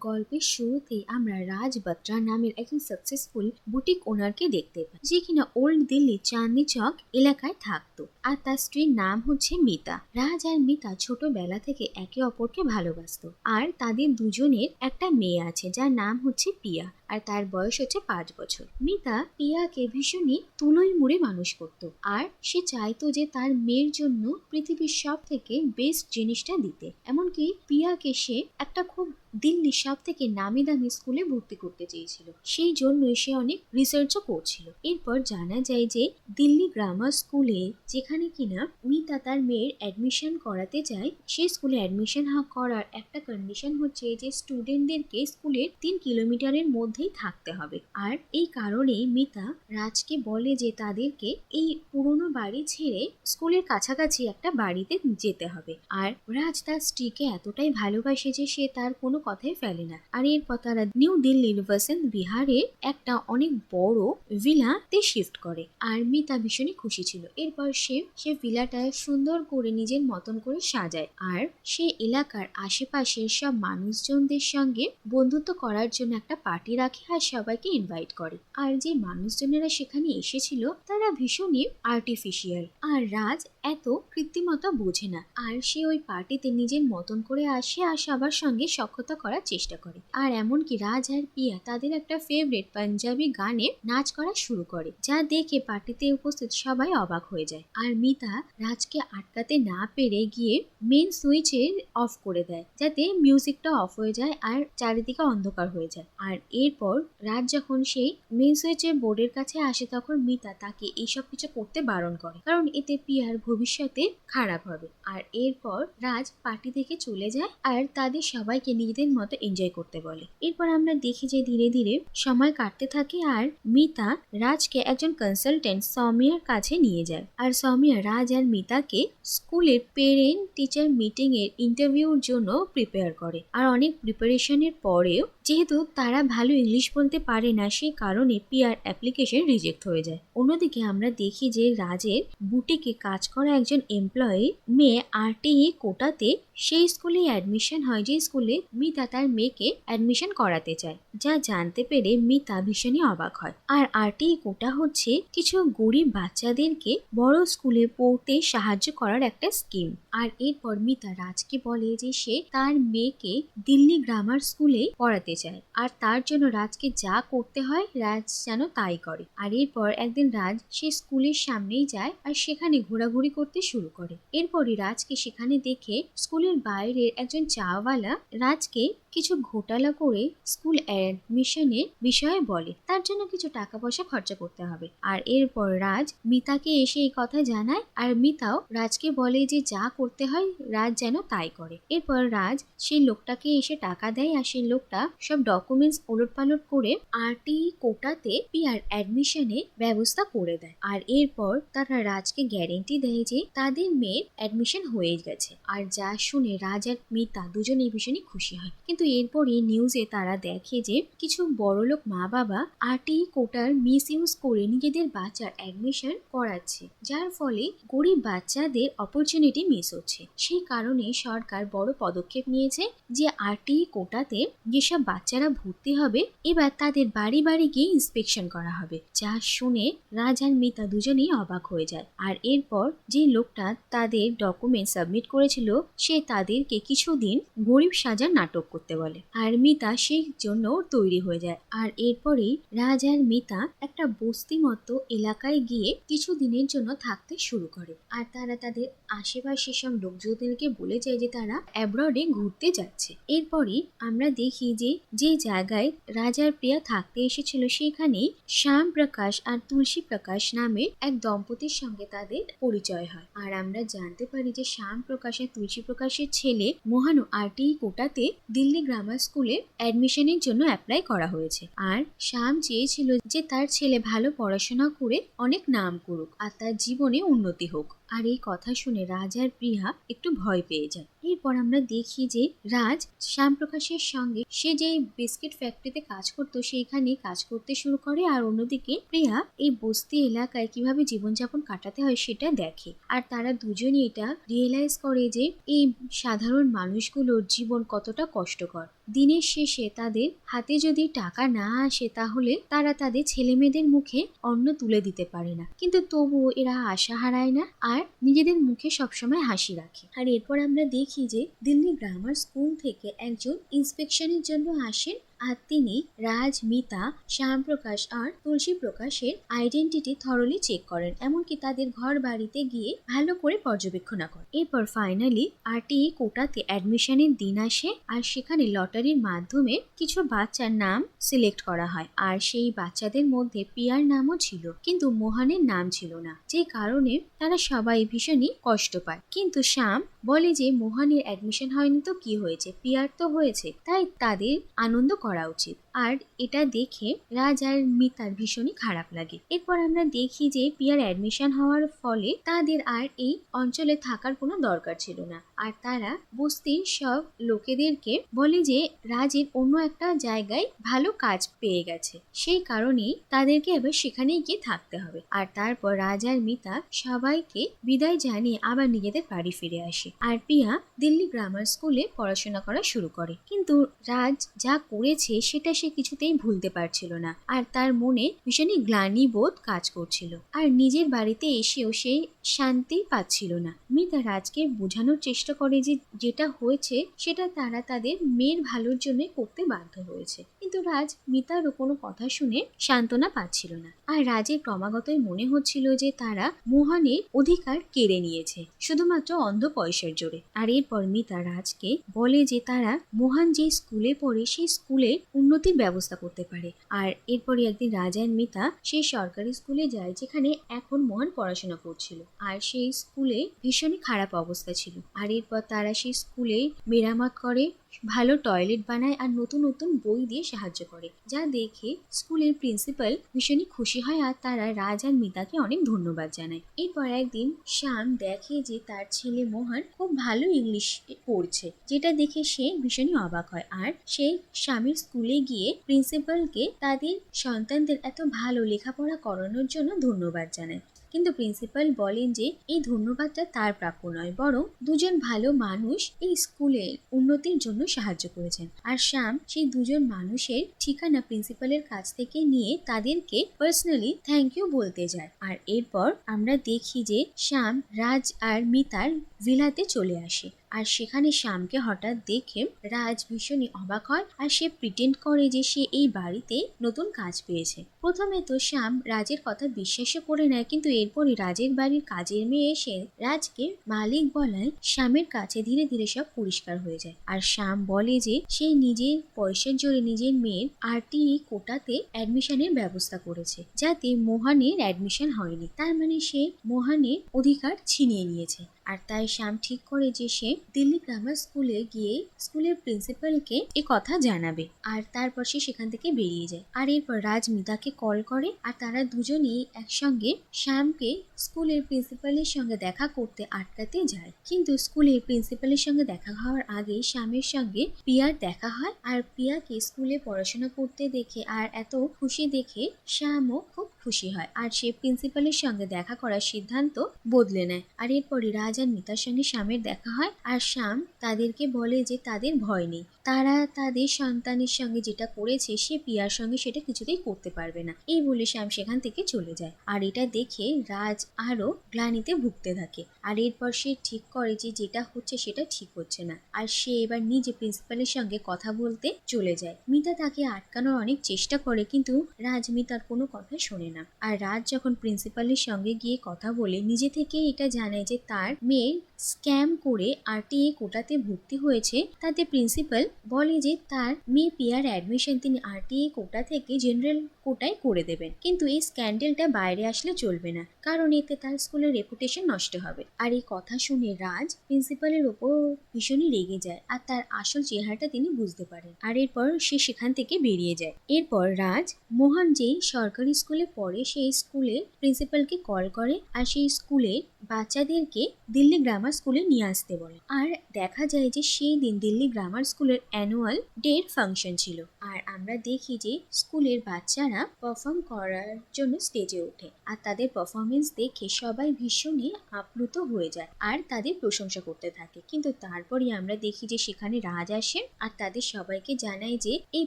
গল্পের শুরুতেই আমরা রাজ বাত্রা নামের একজন সাকসেসফুল বুটিক ওনারকে দেখতে পাই, যে কিনা ওল্ড দিল্লির চাঁদনি চক এলাকায় থাকতো। আর তার স্ত্রীর নাম হচ্ছে মিতা। রাজ আর মিতা ছোটবেলা থেকে একে অপরকে ভালোবাসতো। আর তাদের দুজনের একটা মেয়ে আছে যার নাম হচ্ছে পিয়া, আর তার বয়স হচ্ছে 5 বছর। মিতা পিয়াকে ভীষণই তুলোই মুড়ে মানুষ করত, আর সে চাইতো যে তার মেয়ের জন্য পৃথিবীর সব থেকে বেস্ট জিনিসটা দিতে। এমনকি পিয়াকে সে একটা খুব দিল্লির সব থেকে নামি দামি স্কুলে ভর্তি করতে চেয়েছিল, সেই জন্যই সে অনেক রিসার্চও করছিল। এরপর জানা যায় যে দিল্লি গ্রামার স্কুলে, যেখানে কিনা মিতা তার মেয়ের অ্যাডমিশন করাতে চায়, সেই স্কুলে অ্যাডমিশন করার একটা কন্ডিশন হচ্ছে যে স্টুডেন্টদেরকে স্কুলের 3 কিলোমিটারের মধ্যেই থাকতে হবে। আর এই কারণেই মিতা রাজকে বলে যে তাদেরকে এই পুরনো বাড়ি ছেড়ে স্কুলের কাছাকাছি একটা বাড়িতে যেতে হবে। আর রাজ তার স্ত্রীকে এতটাই ভালোবাসে যে সে তার কোনো কথাই ফেলে না। আর এরপর তারা নিউ দিল্লির বসন্ত বিহারে একটা অনেক বড় ভিলাতে শিফট করে, আর মিতা ভীষণই খুশি ছিল। এরপর সে ভিলাটা সুন্দর করে নিজের মতন করে সাজায়, আর সে এলাকার আশেপাশের সব মানুষজনদের সঙ্গে বন্ধুত্ব করার জন্য একটা পার্টি রাখে আর সবাইকে ইনভাইট করে। আর যে মানুষজনেরা সেখানে এসেছিল তারা ভীষণই আর্টিফিশিয়াল, আর রাজ এত কৃত্রিমতা বোঝে না। আর সে ওই পার্টিতে নিজের মতন করে আসে আর সবার সঙ্গে সখ্যতা করার চেষ্টা করে। আর এমনকি রাজ আর পিয়া তাদের একটা ফেভারিট পাঞ্জাবি গানে নাচ করা শুরু করে, যা দেখে পার্টিতে উপস্থিত সবাই অবাক হয়ে যায়। আর মিতা রাজকে আটকাতে না পেরে গিয়ে মেন সুইচে অফ করে দেয়, যাতে মিউজিকটা অফ হয়ে যায় আর চারিদিকে অন্ধকার হয়ে যায়। আর এরপর রাজ যখন সেই মেন সুইচের বোর্ডের কাছে আসে, তখন মিতা তাকে এইসব কিছু করতে বারণ করে, কারণ এতে পিয়ার ভবিষ্যতে খারাপ হবে। আর এরপর রাজ পার্টি থেকে চলে যায় আর তাদের সবাইকে নিজেদের মতো এনজয় করতে বলে। এরপর আমরা দেখি যে ধীরে ধীরে সময় কাটতে থাকে, আর মিতা রাজকে একজন কনসালটেন্ট সৌমিয়ার কাছে নিয়ে যায়। আর সৌমিয়া রাজ আর মিতাকে স্কুলের পেরেন্ট টিচার মিটিং এর ইন্টারভিউর জন্য প্রিপেয়ার করে। আর অনেক প্রিপারেশনের পরেও যেহেতু তারা ভালো ইংলিশ বলতে পারে না, সেই কারণে পিয়ার অ্যাপ্লিকেশন রিজেক্ট হয়ে যায়। অন্যদিকে আমরা দেখি যে রাজের বুটিকে কাজ করা একজন এমপ্লয়ি মেয়ে আরটিই কোটাতে সেই স্কুলে অ্যাডমিশন হয়, যে স্কুলে মিতা তার মেয়েকে অ্যাডমিশন করাতে চায়। যা জানতে পেরে মিতা ভীষণই অবাক হয়। আর আরটিই কোটা হচ্ছে কিছু গরিব বাচ্চাদেরকে বড় স্কুলে পড়তে সাহায্য করার একটা স্কিম। আর এরপর মিতা রাজকে বলে যে সে তার মেয়েকে দিল্লি গ্রামার স্কুলে পড়াতে চায়, আর তার জন্য রাজকে যা করতে হয় রাজ যেন তাই করে। আর এরপর একদিন রাজ সে স্কুলের সামনেই যায় আর সেখানে ঘোরাঘুরি করতে শুরু করে। এরপরই রাজকে সেখানে দেখে স্কুলের বাইরের একজন চাওয়ালা রাজকে কিছু ঘোটালা করে স্কুল অ্যাডমিশনের বিষয়ে বলে, তার জন্য কিছু টাকা পয়সা খরচা করতে হবে। আর এরপর রাজ মিতাকে এসে এই কথা জানায়, আর মিতাও রাজকে বলে যে যা করতে হয় রাজ যেন তাই করে। এরপর রাজ সেই লোকটাকে এসে টাকা দেয়, আর সেই লোকটা সব ডকুমেন্টস ওলটপালট করে আরটি কোটাতে পিয়ার অ্যাডমিশনের ব্যবস্থা করে দেয়। আর এরপর তারা রাজকে গ্যারেন্টি দেয় যে তাদের মেয়ের অ্যাডমিশন হয়ে গেছে। আর যা শুনে রাজ আর মিতা দুজনেই ভীষণই খুশি হয়। কিন্তু এরপরই নিউজে তারা দেখে যে কিছু বড়লোক মা বাবা আরটি কোটার মিস ইউজ করে নিজেদের বাচ্চার অ্যাডমিশন করাচ্ছে, যার ফলে গরিব বাচ্চাদের অপরচুনিটি মিস হচ্ছে। সেই কারণে সরকার বড় পদক্ষেপ নিয়েছে যে আরটি কোটাতে যেসব বাচ্চারা ভর্তি হবে এবার তাদের বাড়ি বাড়ি গিয়ে ইন্সপেকশন করা হবে। যা শুনে রাজ আর মিতা দুজনেই অবাক হয়ে যায়। আর এরপর যে লোকটা তাদের ডকুমেন্ট সাবমিট করেছিল সে তাদেরকে কিছুদিন গরিব সাজার নাটক করতে বলে, আর মিতা সেই জন্য তৈরি হয়ে যায়। আর এরপরেই রাজ আর মিতা একটা বস্তি মতো এলাকায় গিয়ে কিছুদিনের জন্য থাকতে শুরু করে। আর তারা তাদের আশেপাশে সব লোকজনদেরকে বলে যায় যে তারা অ্যাব্রডে ঘুরতে যাচ্ছে। এরপরই আমরা দেখি যে যে জায়গায় রাজার প্রিয়া থাকতে এসেছিল সেখানে শ্যাম প্রকাশ আর তুলসী প্রকাশ নামে এক দম্পতির সঙ্গে তাদের পরিচয় হয়। আর আমরা জানতে পারি যে শ্যাম প্রকাশ আর তুলসী প্রকাশের ছেলে মোহানও আরটিই কোটাতে দিল্লি গ্রামার স্কুলে অ্যাডমিশনের জন্য অ্যাপ্লাই করা হয়েছে। আর শ্যাম চেয়েছিল যে তার ছেলে ভালো পড়াশোনা করে অনেক নাম করুক আর তার জীবনে উন্নতি হোক। আর এই কথা শুনে রাজার প্রিয়া একটু ভয় পেয়ে যায়। এরপর আমরা দেখি যে রাজ শ্যামপ্রকাশের সঙ্গে সে যে বিস্কিট ফ্যাক্টরিতে কাজ করতো সেইখানে কাজ করতে শুরু করে, আর অন্যদিকে প্রিয়া এই বস্তি এলাকায় কিভাবে জীবনযাপন কাটাতে হয় সেটা দেখে। আর তারা দুজনই এটা রিয়েলাইজ করে যে এই সাধারণ মানুষগুলোর জীবন কতটা কষ্টকর। দিনের শেষে তাদের হাতে যদি টাকা না আসে তাহলে তারা তাদের ছেলে মেয়েদের মুখে অন্ন তুলে দিতে পারে না, কিন্তু তবুও এরা আশা হারায় না আর নিজেদের মুখে সবসময় হাসি রাখে। আর এরপর আমরা দেখি যে দিল্লি গ্রামার স্কুল থেকে একজন ইন্সপেকশনের জন্য আসেন, আর তিনি রাজ, মিতা, শ্যামপ্রকাশ আর তুলসী প্রকাশের আইডেন্টিটি থরলি চেক করেন, এমনকি তাদের ঘর বাড়িতে গিয়ে ভালো করে পর্যবেক্ষণ করেন। এরপর ফাইনালি আরটিই কোটাতে অ্যাডমিশনের দিন আসে, আর সেখানে লটারির মাধ্যমে কিছু বাচ্চার নাম সিলেক্ট করা হয়, আর সেই বাচ্চাদের মধ্যে পিয়ার নামও ছিল, কিন্তু মোহনের নাম ছিল না, যে কারণে তারা সবাই ভীষণই কষ্ট পায়। কিন্তু শ্যাম বলে যে মোহনের অ্যাডমিশন হয়নি তো কি হয়েছে, পিয়ার তো হয়েছে, তাই তাদের আনন্দ করা উচিত। আর এটা দেখে রাজ আর মিতার ভীষণই খারাপ লাগে। এরপর আমরা দেখি যে পিয়ার অ্যাডমিশন হওয়ার ফলে তাদের আর এই অঞ্চলে থাকার কোনো দরকার ছিল না, আর তারা বস্তির সব লোকেদেরকে বলে যে রাজের অন্য একটা জায়গায় ভালো কাজ পেয়ে গেছে, সেই কারণেই তাদেরকে এবার সেখানেই গিয়ে থাকতে হবে। আর তারপর রাজ আর মিতা সবাইকে বিদায় জানিয়ে আবার নিজেদের বাড়ি ফিরে আসে, আর পিয়া দিল্লি গ্রামার স্কুলে পড়াশোনা করা শুরু করে। কিন্তু রাজ যা করেছে সেটা সে কিছুতেই ভুলতে পারছিল না, আর তার মনে ভীষণই গ্লানি বোধ কাজ করছিল, আর নিজের বাড়িতে এসেও সে শান্তি পাচ্ছিল না। মিতা রাজকে বোঝানোর চেষ্টা করে যে যেটা হয়েছে সেটা তারা তাদের মেয়ের ভালোর জন্য করতে বাধ্য হয়েছে, কিন্তু রাজ মিতার কোনো কথা শুনে সান্ত্বনা পাচ্ছিল না। আর রাজের ক্রমাগতই মনে হচ্ছিল যে তারা মোহনের অধিকার কেড়ে নিয়েছে শুধুমাত্র অন্ধ পয়সার জোরে। আর এরপর মিতা রাজকে বলে যে তারা মোহন যে স্কুলে পড়ে সেই স্কুলে উন্নতির ব্যবস্থা করতে পারে। আর এরপরই একদিন রাজ আর মিতা সেই সরকারি স্কুলে যায় যেখানে এখন মোহন পড়াশোনা করছিল, আর সেই স্কুলে ভীষণই খারাপ অবস্থা ছিল। আর এরপর তারা সেই স্কুলে মেরামত করে, ভালো টয়লেট বানায় আর নতুন নতুন বই দিয়ে সাহায্য করে, যা দেখে স্কুলের প্রিন্সিপাল ভীষণই খুশি হয়, আর তারা রাজ আর মিতাকে অনেক ধন্যবাদ জানায়। এরপর একদিন শ্যাম দেখে যে তার ছেলে মোহন খুব ভালো ইংলিশ পড়ছে, যেটা দেখে সে ভীষণই অবাক হয়, আর সে স্বামীর স্কুলে গিয়ে প্রিন্সিপালকে তাদের সন্তানদের এত ভালো লেখাপড়া করানোর জন্য ধন্যবাদ জানায়। কিন্তু প্রিন্সিপাল বলেন যে এই ধন্যবাদটা তার প্রাপ্য নয়, বরং দুজন ভালো মানুষ এই স্কুলের উন্নতির জন্য সাহায্য করেছেন। আর শ্যাম সেই দুজন মানুষের ঠিকানা প্রিন্সিপালের কাছ থেকে নিয়ে তাদেরকে পার্সোনালি থ্যাংক ইউ বলতে যায়। আর এরপর আমরা দেখি যে শ্যাম রাজ আর মিতার ভিলাতে চলে আসে, আর সেখানে শ্যামকে হঠাৎ দেখে রাজ ভীষণই অবাক হয়, আর সে প্রিটেন্ড করে যে সে এই বাড়িতে নতুন কাজ পেয়েছে। প্রথমে তো শ্যাম রাজের কথা বিশ্বাসও করে নেয়, কিন্তু এরপরই রাজের বাড়ির কাজের মেয়ে এসে রাজকে মালিক বলায় শ্যামের কাছে ধীরে ধীরে সব পরিষ্কার হয়ে যায়। আর শ্যাম বলে যে সে নিজের পয়সার জোরে নিজের মেয়ের আরটিই কোটাতে অ্যাডমিশনের ব্যবস্থা করেছে, যাতে মোহনের অ্যাডমিশন হয়নি, তার মানে সে মোহনের অধিকার ছিনিয়ে নিয়েছে। আর তাই শ্যাম ঠিক করে যে সে দিল্লি গ্রামার স্কুলে গিয়ে স্কুলের প্রিন্সিপালকে এ কথা জানাবে, আর তারপর সে সেখান থেকে বেরিয়ে যায়। আর এরপর রাজ মিতাকে কল করে, আর তারা দুজনেই একসঙ্গে শ্যামকে স্কুলের প্রিন্সিপালের সঙ্গে দেখা করতে আটকাতে যায়। কিন্তু স্কুলের প্রিন্সিপালের সঙ্গে দেখা হওয়ার আগেই শ্যামের সঙ্গে পিয়ার দেখা হয়, আর পিয়াকে স্কুলে পড়াশোনা করতে দেখে আর এত খুশি দেখে শ্যামও খুব খুশি হয়, আর সে প্রিন্সিপালের সঙ্গে দেখা করার সিদ্ধান্ত বদলে নেয়। আর এরপরই রাজ আর মিতার সঙ্গে শ্যামের দেখা হয়, আর শ্যাম তাদেরকে বলে যে তাদের ভয় নেই, তারা তাদের সন্তানের সঙ্গে যেটা করেছে সে পিয়ার সঙ্গে সেটা কিছুতেই করতে পারবে না। এই বলে শ্যাম সেখান থেকে চলে যায়। আর এটা দেখে রাজ আরো গ্লানিতে ভুগতে থাকে, আর এরপর সে ঠিক করে যে যেটা হচ্ছে সেটা ঠিক হচ্ছে না, আর সে এবার নিজে প্রিন্সিপালের সঙ্গে কথা বলতে চলে যায়। মিতা তাকে আটকানোর অনেক চেষ্টা করে, কিন্তু রাজ মিতার কোনো কথা শোনে না। আর রাজ যখন প্রিন্সিপালের সঙ্গে গিয়ে কথা বলে নিজে থেকে এটা জানায় যে তার মেয়ে স্ক্যাম করে আরটিএ কোটাতে ভর্তি হয়েছে, তাতে প্রিন্সিপাল বলে যে তার মেয়ে পিয়ার অ্যাডমিশন তিনি আরটিএ কোটা থেকে জেনারেল কোটায় করে দেবেন, কিন্তু এই স্ক্যান্ডেলটা বাইরে আসলে চলবে না, কারণ এতে তার স্কুলের রেপুটেশন নষ্ট হবে। আর এই কথা শুনে রাজ প্রিন্সিপালের ওপর ভীষণই রেগে যায়, আর তার আসল চেহারাটা তিনি বুঝতে পারেন। আর এরপর সে সেখান থেকে বেরিয়ে যায়। এরপর রাজ মোহন যেই সরকারি স্কুলে পড়ে সেই স্কুলে প্রিন্সিপালকে কল করে, আর সেই স্কুলে বাচ্চাদেরকে দিল্লি গ্রামার স্কুলে নিয়ে আসতে বলে। আর দেখা যায় যে সেই দিন দিল্লি গ্রামার স্কুলের অ্যানুয়াল ডের ফাংশন ছিল। আর আমরা দেখি যে স্কুলের বাচ্চারা পারফর্ম করার জন্য স্টেজে ওঠে, আর তাদের পারফরমেন্স দেখে সবাই ভীষণই আপ্লুত হয়ে যায় আর তাদের প্রশংসা করতে থাকে। কিন্তু তারপরই আমরা দেখি যে সেখানে রাজ আসে আর তাদের সবাইকে জানায় যে এই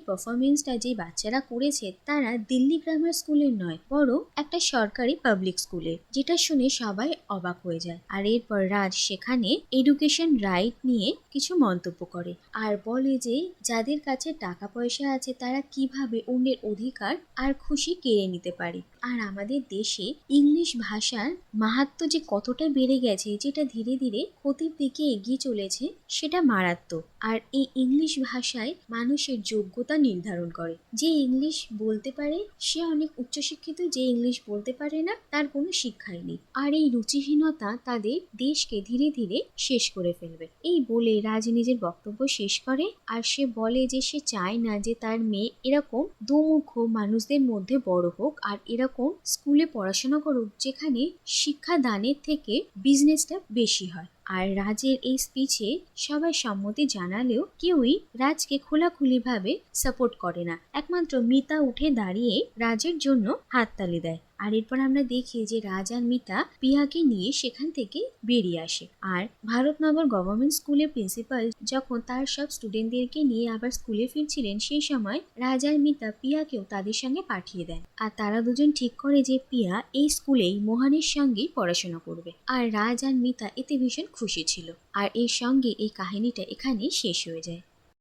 পারফরমেন্সটা যে বাচ্চারা করেছে তারা দিল্লি গ্রামার স্কুলের নয়, বরং একটা সরকারি পাবলিক স্কুলে, যেটা শুনে সবাই অবাক হয়ে যায়। আর এরপর রাজ সেখানে এডুকেশন রাইট নিয়ে কিছু মন্তব্য করে আর বলে যে যাদের কাছে টাকা পয়সা আছে তারা কিভাবে অন্যের অধিকার আর খুশি কেড়ে নিতে পারে। আর আমাদের দেশে ইংলিশ ভাষার মাহাত্ম্য যে কতটা বেড়ে গেছে, যেটা ধীরে ধীরে ক্ষতির দিকে এগিয়ে চলেছে, সেটা মারাত্মক। আর এই ইংলিশ ভাষায় মানুষের যোগ্যতা নির্ধারণ করে। যে ইংলিশ বলতে পারে সে অনেক উচ্চশিক্ষিত, যে ইংলিশ বলতে পারে না তার কোনো শিক্ষাই নেই। আর এই রুচিহীনতা তাদের দেশকে ধীরে ধীরে শেষ করে ফেলবে। এই বলে রাজ নিজের বক্তব্য শেষ করে আর সে বলে যে সে চায় না যে তার মেয়ে এরকম দুমুখ মানুষদের মধ্যে বড় হোক আর এরকম স্কুলে পড়াশোনা করুক যেখানে শিক্ষা দানের থেকে বিজনেসটা বেশি হয়। আর রাজের এই স্পিচে সবাই সম্মতি জানালেও কেউই রাজকে খোলাখুলিভাবে সাপোর্ট করে না। একমাত্র মিতা উঠে দাঁড়িয়ে রাজের জন্য হাততালি দেয়। আর এরপর আমরা দেখি যে রাজ আর মিতা পিয়াকে নিয়ে সেখান থেকে বেরিয়ে আসে। আর ভারতনগর গভর্নমেন্ট স্কুলের প্রিন্সিপাল যখন তার সব স্টুডেন্টদেরকে নিয়ে আবার স্কুলে ফিরছিলেন, সেই সময় রাজ আর মিতা পিয়াকেও তাদের সঙ্গে পাঠিয়ে দেন। আর তারা দুজন ঠিক করে যে পিয়া এই স্কুলেই মোহনের সঙ্গেই পড়াশোনা করবে। আর রাজ আর মিতা এতে ভীষণ খুশি ছিল। আর এর সঙ্গে এই কাহিনীটা এখানেই শেষ হয়ে যায়।